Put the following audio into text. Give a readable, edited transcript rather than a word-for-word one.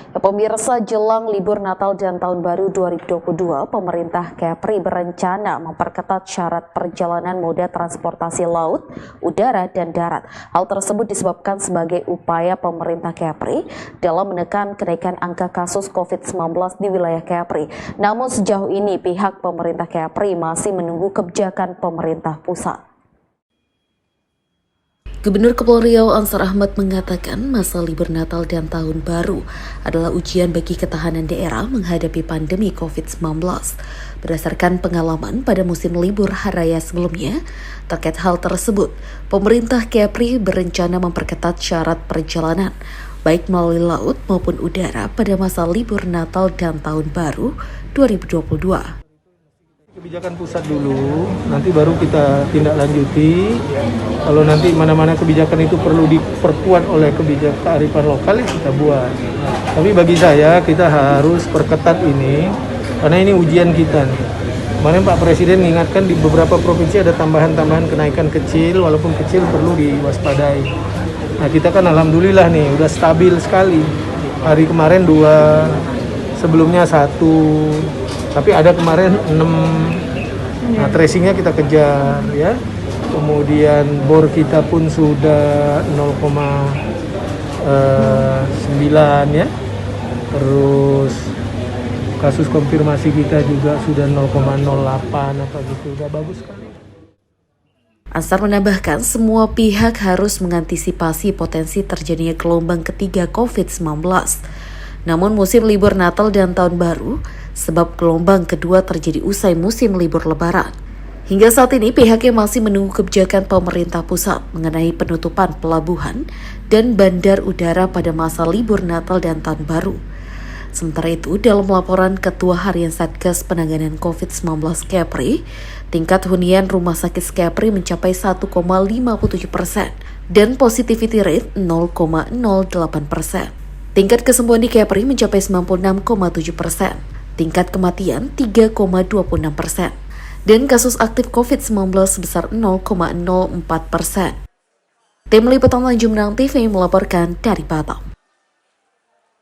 Pemirsa, jelang libur Natal dan Tahun Baru 2022, pemerintah Kepri berencana memperketat syarat perjalanan moda transportasi laut, udara, dan darat. Hal tersebut disebabkan sebagai upaya pemerintah Kepri dalam menekan kenaikan angka kasus COVID-19 di wilayah Kepri. Namun sejauh ini pihak pemerintah Kepri masih menunggu kebijakan pemerintah pusat. Gubernur Kepulauan Riau Ansar Ahmad mengatakan masa libur Natal dan Tahun Baru adalah ujian bagi ketahanan daerah menghadapi pandemi COVID-19. Berdasarkan pengalaman pada musim libur hari raya sebelumnya, terkait hal tersebut, pemerintah Kepri berencana memperketat syarat perjalanan, baik melalui laut maupun udara pada masa libur Natal dan Tahun Baru 2022. Kebijakan pusat dulu, nanti baru kita tindak lanjuti. Kalau nanti mana-mana kebijakan itu perlu diperkuat oleh kebijakan kearifan lokal, kita buat. Tapi bagi saya kita harus perketat ini, karena ini ujian kita nih. Kemarin Pak Presiden mengingatkan di beberapa provinsi ada tambahan-tambahan kenaikan kecil, walaupun kecil perlu diwaspadai. Nah kita kan alhamdulillah nih udah stabil sekali. Hari kemarin 2, sebelumnya 1. Tapi ada kemarin 6, nah tracingnya kita kejar ya. Kemudian bor kita pun sudah 0,9 ya. Terus kasus konfirmasi kita juga sudah 0,08 apa gitu, udah bagus sekali. Ansar menambahkan semua pihak harus mengantisipasi potensi terjadinya gelombang ketiga COVID-19. Namun musim libur Natal dan Tahun Baru, sebab gelombang kedua terjadi usai musim libur Lebaran. Hingga saat ini pihaknya masih menunggu kebijakan pemerintah pusat mengenai penutupan pelabuhan dan bandar udara pada masa libur Natal dan Tahun Baru. Sementara itu, dalam laporan Ketua Harian Satgas Penanganan COVID-19 Kepri, tingkat hunian rumah sakit Kepri mencapai 1,57% dan positivity rate 0,08%. Tingkat kesembuhan di Kepri mencapai 96,7%, tingkat kematian 3,26%, dan kasus aktif COVID-19 sebesar 0,04%. Tim Liputan Tanjung Pinang TV melaporkan dari Batam.